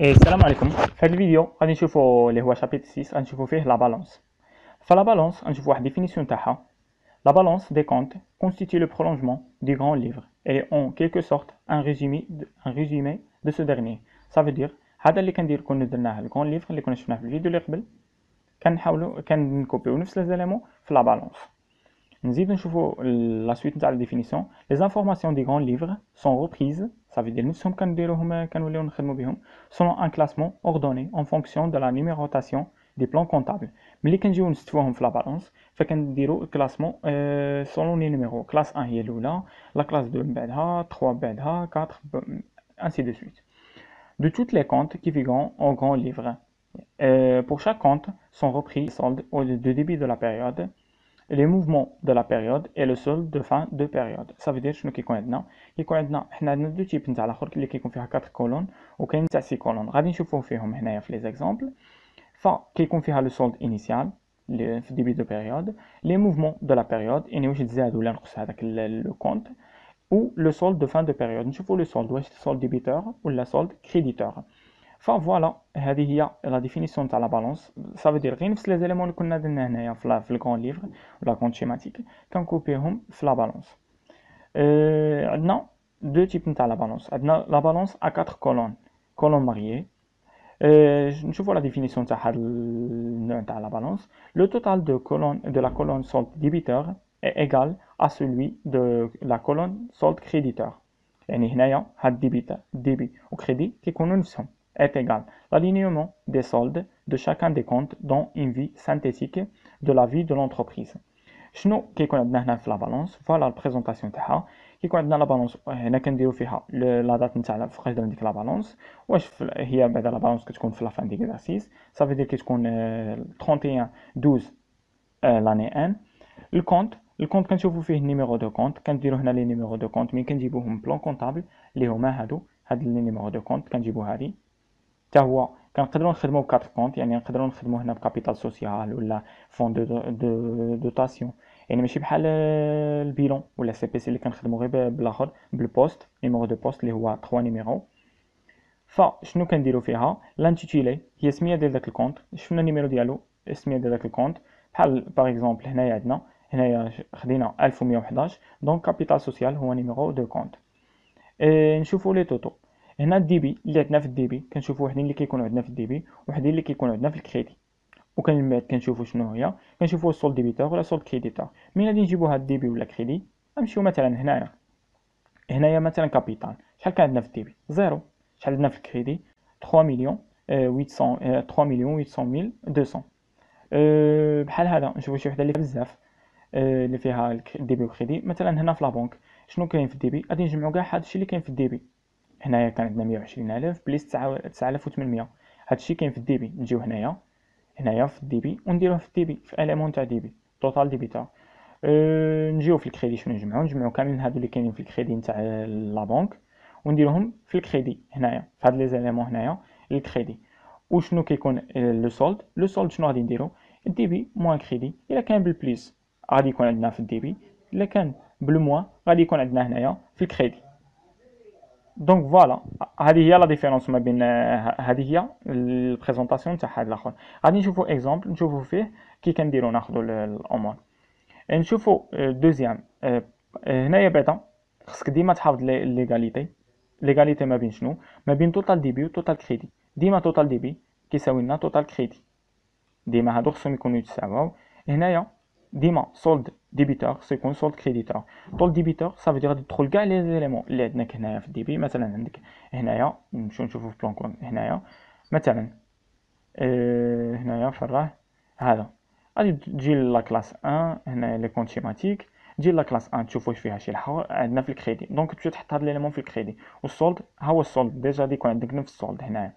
السلام عليكم. في هذا الفيديو غادي نشوفوا اللي هو شابيتر 6 غنشوفوا فيه لا بالانس. فلا بالانس غنشوفوا واحد ديفينيسيون تاعها. La balance des comptes constitue le prolongement du grand livre. Elle est en quelque sorte un résumé de ce dernier. Ça veut dire هذا اللي كندير كون درناه الكون ليفر اللي كنا شفناه في الفيديو اللي قبل كنحاولوا كنكوبيو نفس لي زيليمون في لا بالانس. نزيدو نشوفوا لا سويت نتاع لا ديفينيسيون. Les informations du grand livre sont reprises. Ça veut dire نفسهم كنديروهم كنوليو نخدموا بهم selon un classement ordonné en fonction de la numérotation des plans comptables. ملي كنجيو نستفوهم في لا بالانس فكنديروا كلاسمون سولون لي نيميرو. كلاس 1 هي الاولى، لا كلاس 2 من بعدها، 3 بعدها، 4 ainsi de suite. De toutes les comptes qui figurent au grand livre. Pour chaque compte sont repris les soldes de début de la période, les mouvements de la période et le solde de fin de période. Ça veut dire شنو كيكون عندنا؟ كيكون عندنا حنا عندنا دو تيب نتاع الاخر اللي كيكون فيها 4 كولون وكاين نتاع 6 كولون. غادي نشوفو فيهم هنايا في لي زيكزامبل. فكيكون فيها لو سولد انيسيال في ديبي دو بيريود، لي موفمون دو لا بيريود يعني واش تزاد ولا نقص هذاك لو كونت، ou le solde de fin de période. نشوفوا لو سولد واش solde débiteur ولا solde créditeur. فوالا هذه هي لا ديفينيسيون تاع لا بالانس. سا فو دير غير نفس لي زيليمون اللي كنا درنا هنايا في الكون ليفر ولا كونت شيماتيك كنكوبيهم في لا بالانس. عندنا دو تيب نتاع لا بالانس. عندنا لا بالانس ا 4 كولون، كولون ماريي. نشوفوا لا ديفينيسيون تاع هذا النوع تاع لا بالانس. لو توتال de la colonne solde débiteur est égal à celui de la colonne solde créditeur. يعني هنايا هاد débit و crédit كيكونوا نفسهم est égal. L'alignement des soldes de chacun des comptes dans une vie synthétique de la vie de l'entreprise. شنو كيكون عندنا هنا في لا بالانس؟ فوالا البريزونطاسيون تاعها. كيكون عندنا لا بالانس هنا كنديرو فيها لا دات نتاع فوقاش درنا ديك لا بالانس، واش هي بعدا لا بالانس كتكون في لا فان ديك اكزارسيس. صافي دير كتكون 31 12 لاني 1. الكونت كنشوفو فيه النيميرو دو كونت، كنديرو هنا لي نيميرو دو كونت ملي كنجيبوهم بلون كونطابل اللي هما هاد لي نيميرو دو كونت كنجيبو هادي حتى هو. كنقدروا نخدموا ب 4 كونت، يعني نقدروا نخدموا هنا بكابيتال سوسيال ولا فون دو دوتاسيون، يعني ماشي بحال البيلون ولا سي بي سي اللي كنخدموا غير بالاخر بالبوست، نيميرو دو بوست اللي هو 3 نيميرو. فشنو كنديروا فيها؟ لانتيتولي هي سميه ديال داك الكونت، شفنا النيميرو ديالو السميه ديال داك الكونت. بحال باغ اكزومبل هنايا عندنا هنايا خدينا 1111 دونك كابيتال سوسيال هو نيميرو دو كونت. نشوفوا لي توتو. هنا الديبي اللي عندنا في الديبي كنشوفوا وحدين اللي كيكونوا عندنا في الديبي وحدين اللي كيكونوا عندنا في الكريدي، وكان بعد كنشوفوا شنو هي، كنشوفوا السولد ديبيتور ولا سولد كريديتور. مين غادي نجيبوا هاد الديبي ولا كريدي؟ غنمشيو مثلا هنايا مثلا كابيتال شحال كان عندنا في الديبي؟ زيرو. شحال عندنا في الكريدي؟ 3 مليون 800 3 مليون 800 200. بحال هذا نشوفوا شي وحده اللي بزاف اللي فيها الديبي والكريدي. مثلا هنا في لابونك شنو كاين في الديبي؟ غادي نجمعوا كاع هادشي اللي كاين في الديبي. هنايا كان عندنا 120,000 بليس 9800. هادشي كاين في الديبي. نجيو هنايا في الديبي ونديروه في الديبي في اليمون تاع ديبي توتال ديبيتور. نجيو في الكريدي شنو نجمعوا كاملين هادو اللي كاينين في الكريدي نتاع لا بنك ونديروهم في الكريدي هنايا في هاد لي زيليمون هنايا الكريدي. وشنو كيكون لو سولد شنو غادي نديرو؟ الديبي موان كريدي. الا كان بالبليس غادي يكون عندنا في الديبي، الا كان بالموان غادي يكون عندنا هنايا في الكريدي. دونك فوالا هذه هي لا ديفيرونس ما بين هذه هي البريزونطاسيون تاع هذا الاخر. غادي نشوفوا اكزامبل نشوفوا فيه كي كنديروا ناخذوا الامور. نشوفوا دوزيام. هنايا بعدا خصك ديما تحافظ ليغاليتي ما بين شنو؟ ما بين توتال ديبي و توتال كريدي. ديما توتال ديبي كيساوي لنا توتال كريدي، ديما هادو خصهم يكونوا يتساواو. هنايا ديما سولد ديبيتور خصو يكون سولد كريديتور. طول ديبيتور صافي غادي تدخل كاع لي زيليمون اللي عندك هنايا في الديبي. مثلا عندك هنايا نمشيو نشوفو في بلان كون هنايا مثلا هنايا في الراه هذا غادي تجي لا كلاس 1 هنايا لي كونت شيماتيك، تجي لا كلاس 1 تشوف واش فيها شي الحور عندنا في الكريدي. دونك تمشي تحط هاد ليليمون في الكريدي. والسولد ها هو السولد ديجا غادي يكون عندك نفس السولد هنايا.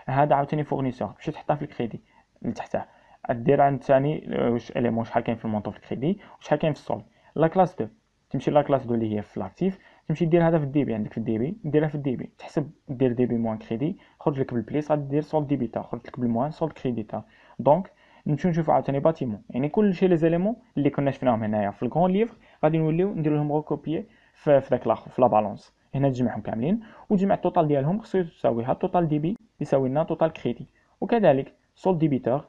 هذا عاوتاني فورنيسور تمشي تحطها في الكريدي لتحتها. دير عند ثاني واش اليمون شحال كاين في المونطو في الكريدي وشحال كاين في السولد. لا كلاس 2 تمشي لا كلاس 2 اللي هي في الاكتيف تمشي دير هذا في الديبي. عندك في الديبي ديرها في الديبي تحسب دير ديبي موان كريدي خرج لك بالبليس غادي دير سولد ديبيتا خرج لك بالموان سولد كريديتا. دونك نمشيو نشوفو عاوتاني باتيمون، يعني كلشي لي زيليمون اللي كنا شفناهم هنايا في الكون ليفر غادي نوليو نديرو لهم ريكوبيي في داك الاخر في لا بالونس. هنا تجمعهم كاملين وتجمع التوتال ديالهم خصو يساويها توتال ديبي يساوي لنا توتال كريدي. وكذلك سولد ديبيتور،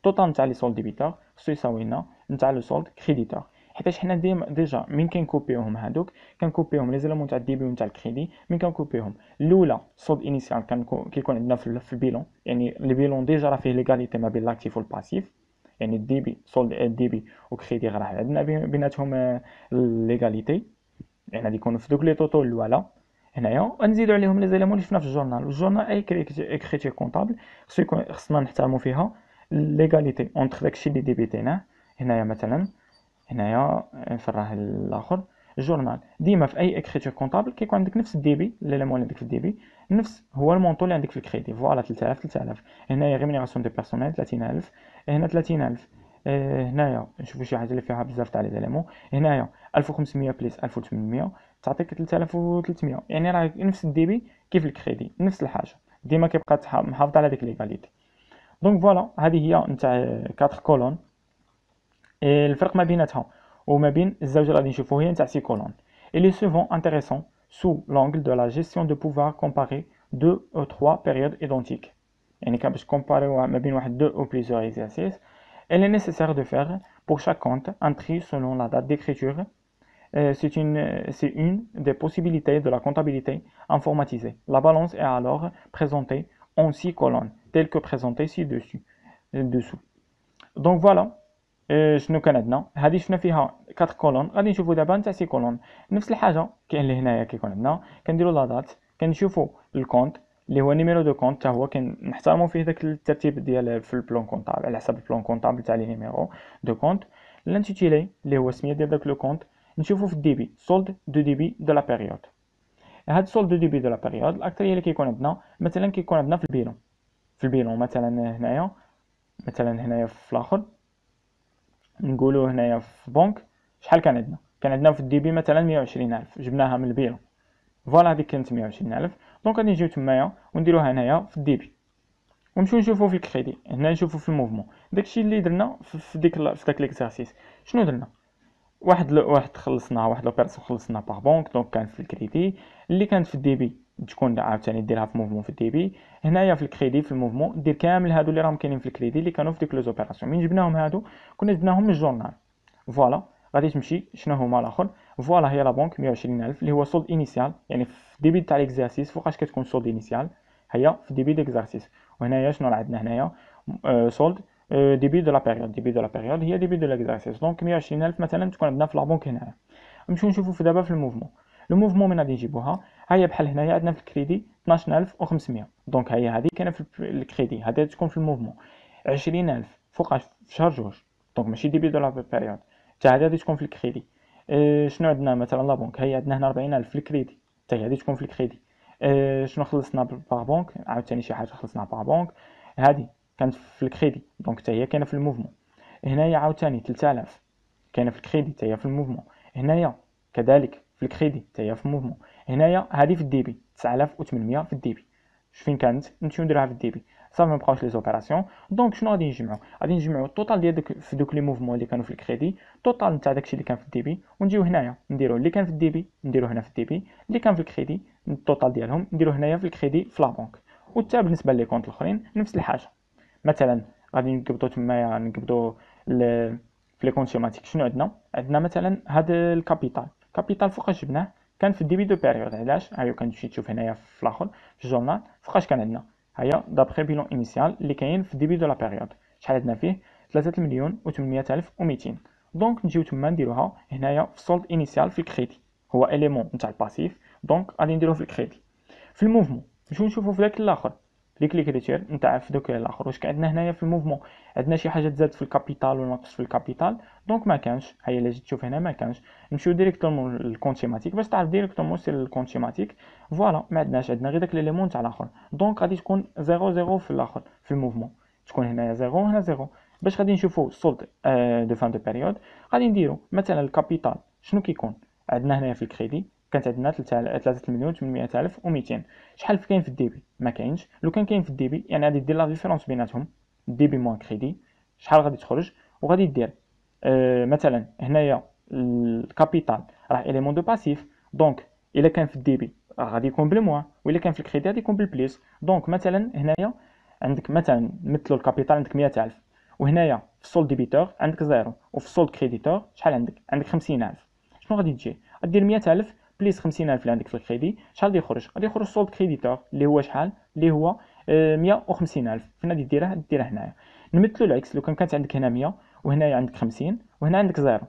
توتال نتاع لي سولد ديبيتور خصو يساوي لنا نتاع لو سولد كريديتور، حيتاش حنا ديجا من كنكوبيوهم هادوك كنكوبيوهم لي زيلومون تاع الديبي ونتاع الكريدي. من كنكوبيوهم الاولى سولد انيسيال كيكون عندنا في البيلون، يعني لي بيلون ديجا راه فيه ليغاليتي ما بين لاكتيف والباسيف، يعني الديبي سولد الديبي وكريدي راه عندنا بيناتهم ليغاليتي، يعني غادي يكونوا في دوك لي طوطو الاولى. هنايا غنزيدو عليهم لي زيليمون اللي شفنا في الجورنال. الجورنال اي اكريتير كونطابل خصنا نحترموا فيها ليغاليتي اونتر داكشي اللي ديبيتيناه. هنايا مثلا هنايا نفراه الاخر الجورنال ديما في اي اكريتير كونطابل كيكون عندك نفس الديبي ليليمون اللي عندك في الديبي نفس هو المونطو اللي عندك في الكريدي. فوالا 3000. هنايا ريمونيراسيون دو بيرسونيل 30000، هنا 30000. هنايا نشوفوا شي حاجه اللي فيها بزاف تاع لي زيليمون. هنايا 1500 بليس 1800 تعطيك 3300، يعني راه نفس الديبي كيف الكريدي، نفس الحاجه ديما كيبقى محافظ على ديك ليغاليتي. دونك فوالا هذه هي نتاع 4 كولون. الفرق ما بيناتها وما بين الزوج اللي غادي نشوفوه هي نتاع 6 كولون. Il est souvent intéressant sous l'angle de la gestion de pouvoir comparer deux ou trois périodes identiques. يعني كان باش كومباريو ما بين واحد deux ou plusieurs exercices. Il est nécessaire de faire pour chaque compte un tri selon la date d'écriture. C'est une des possibilités de la comptabilité informatisée. La balance est alors présentée en 6 colonnes, telles que présentées ci-dessus. Dessous. Donc voilà. شنو كان عندنا هذه شفنا فيها 4 كولون، غادي نشوفوا دابا نتاع 6 كولون نفس الحاجه. كاين اللي هنايا كيكون عندنا كنديروا لا دات، كنشوفوا الكونت اللي هو نيميرو دو كونت حتى هو كنحترموا فيه داك الترتيب ديال في البلان كونطابل على حسب البلان كونطابل تاع لي نيميرو دو كونت. لانتيتيلي اللي هو السميه ديال داك لو كونت نشوفوا في الديبي سولد دو ديبي دو لا بيريود. هاد سولد دو ديبي دو لا بيريود الاكثريه اللي كيكون عندنا مثلا كيكون عندنا في البيلون. في البيلون مثلا هنايا في الاخر نقولوا هنايا في بنك شحال كان عندنا في الديبي مثلا 120000 جبناها من البيلون. فوالا هذيك كانت 120000. دونك غادي نجيو تمايا ونديروها هنايا في الديبي ونمشيو نشوفوا في الكريدي. هنا نشوفوا في الموفمون داكشي اللي درنا في داك ليكزارسيس. شنو درنا؟ واحد خلصناها، واحد لوبيراسيون خلصنا باغ بنك دونك كان في الكريدي. اللي كانت في الديبي تكون عاوتاني ديرها في موفمون في الديبي. هنايا في الكريدي في الموفمون دير كامل هادو اللي راهم كاينين في الكريدي اللي كانوا في ديك لوزوبيراسيون. من جبناهم هادو كنا جبناهم من الجورنال. فوالا غادي تمشي شنو هما الاخر. فوالا هي لا بنك 120000 اللي هو سولد انيسيال، يعني في الديبي تاع ليكزارسيس فوقاش كتكون سولد انيسيال هي في الديبي ديكزارسيس. وهنايا شنو راه عندنا هنايا سولد ديبي دو لا بيريود. ديبي دو لا بيريود هي ديبي دو ليكزارسيس. دونك 120000 مثلا تكون عندنا في لا بنك هنايا. نمشيو نشوفوا في دابا في الموفمون. لو موفمون من غادي نجيبوها هيا بحال هنايا عندنا في الكريدي 12500. دونك هي هذه كاينه في الكريدي هذه تكون في الموفمون. 20000 فوقاش في شهر جوج دونك ماشي ديبي دو لا بيريود حتى هذه غادي تكون في الكريدي. شنو عندنا مثلا لا بنك هي عندنا هنا 40000 في الكريدي حتى هي غادي تكون في الكريدي. شنو خلصنا باغ بنك عاوتاني شي حاجه خلصنا باغ بنك هذه كانت في الكريدي دونك حتى هي كاينه في الموفمون. هنايا عاوتاني 3000 كاينه في الكريدي حتى هي في الموفمون. هنايا كذلك في الكريدي حتى هي في الموفمون. هنايا هذه في الديبي 9800 في الديبي. فين كانت نمشيو نديروها في الديبي صافي ما بقاوش لي زوبيراسيون. دونك شنو غادي نجمعوا التوتال ديال في دوك لي موفمون اللي كانوا في الكريدي توتال نتاع داكشي اللي كان في الديبي ونجيو هنايا نديرو اللي كان في الديبي نديرو هنا في الديبي، اللي كان في الكريدي التوتال ديالهم نديرو هنايا في الكريدي في لا بنك. وحتى بالنسبه لي كونط الاخرين نفس الحاجه. مثلا غادي نقبضوا تمايا نقبضوا في لي كونت سيماتيك. شنو عندنا مثلا هذا الكابيتال فوقاش جبناه كان في الديبي دو بيريود. علاش هايو كنمشي تشوف هنايا في الاخر في الجورنال فوقاش كان عندنا هيا دابخي بيلون انيسيال اللي كاين في الديبي دو لا بيريود شحال عندنا فيه 3,800,200. دونك نجيو تما نديروها هنايا في سولد انيسيال في الكريدي هو اليمون نتاع الباسيف دونك غادي نديروه في الكريدي. في الموفمون نمشيو نشوفوا في داك الاخر ديك ليكريتير نتاع في دوك الاخر واش كان عندنا هنايا في الموفمون عندنا شي حاجه تزاد في الكابيتال ولا نقص في الكابيتال. دونك ما كانش هيا اللي جيت تشوف هنا ما كانش. نمشيو ديريكتومون للكونت سيماتيك باش تعرف ديريكتومون سير الكونت سيماتيك. فوالا ما عندناش عندنا غير داك ليليمون تاع الاخر. دونك غادي تكون 0 في الاخر في الموفمون تكون هنايا 0 هنا 0. باش غادي نشوفوا سولد دو فان دو بيريود غادي نديرو مثلا الكابيتال شنو كيكون عندنا هنايا في الكريدي كانت عندنا 3,800,200. شحال كاين في الديبي ما كاينش. لو كاين في الديبي يعني غادي دير لا ديفيرونس بيناتهم الديبي موان كريدي شحال غادي تخرج وغادي دير مثلا هنايا الكابيتال راه اليمون دو باسيف. دونك الا كان في الديبي راه غادي يكون بالموان، وإلا كان في الكريدي غادي يكون بالبليس. دونك مثلا هنايا عندك مثلا نمثلوا الكابيتال عندك 100000، وهنايا في السولد ديبيتور عندك زيرو، وفي السولد كريديتور شحال عندك 50000. شنو غادي تجي؟ غدير 100000 بليس 50000 اللي عندك في الكريدي. شحال غادي يخرج السولد كريديتور اللي هو شحال؟ اللي هو 150000. فين غادي ديرها هنايا. نمثلوا العكس، لو كانت عندك هنا 100 وهنايا عندك 50 وهنا عندك زيرو،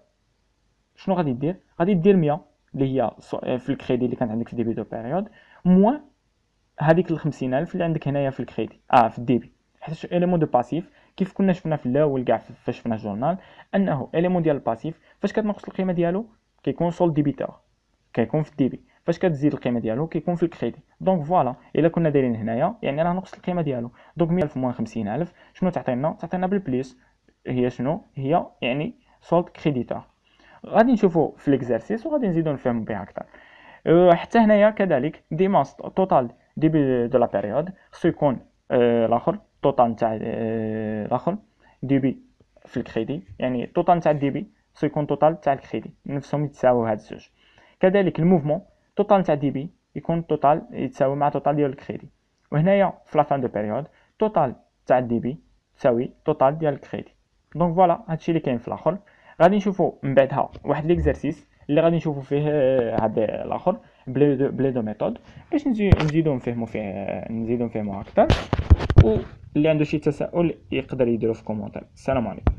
شنو غادي دير؟ غادي دير 100 اللي هي في الكريدي اللي كانت عندك في ديبي دو بيريود، موان هذيك ال 50000 اللي عندك هنايا في الكريدي في الديبي. حيت اليمون دو باسيف كيف كنا شفنا في الاول كاع فاش شفنا الجورنال، انه اليمون ديال الباسيف فاش كتنقص القيمه ديالو كيكون سول ديبيتور، كيكون في الديبي. فاش كتزيد القيمه ديالو كيكون في الكريدي. دونك فوالا، الا كنا دايرين هنايا يعني راه نقص القيمه ديالو. دونك 100000 موان 50000 شنو تعطينا بالبليس؟ هي شنو هي؟ يعني سولد كريديتور. غادي نشوفوا في ليكزارسيس وغادي نزيدو نفهموا به اكثر. حتى هنايا كذلك ديما توتال ديبي دو لا بيريود خصو يكون الاخر توتال نتاع الاخر ديبي في الكريدي، يعني توتال نتاع الديبي خصو يكون توتال تاع الكريدي، نفسهم يتساووا هاد الزوج. كذلك الموفمون توتال نتاع ديبي يكون توتال يتساوي مع توتال ديال الكريدي. وهنايا في لا فان دو بيريود توتال تاع الديبي تساوي توتال ديال الكريدي. دونك فوالا هادشي اللي كاين في الاخر. غادي نشوفوا من بعدها واحد ليكزارسيس اللي غادي نشوفوا فيه هذا الاخر بلي دو ميثود باش نزيدو نفهموا اكثر. واللي عنده شي تساؤل يقدر يديرو في كومونتير. السلام عليكم.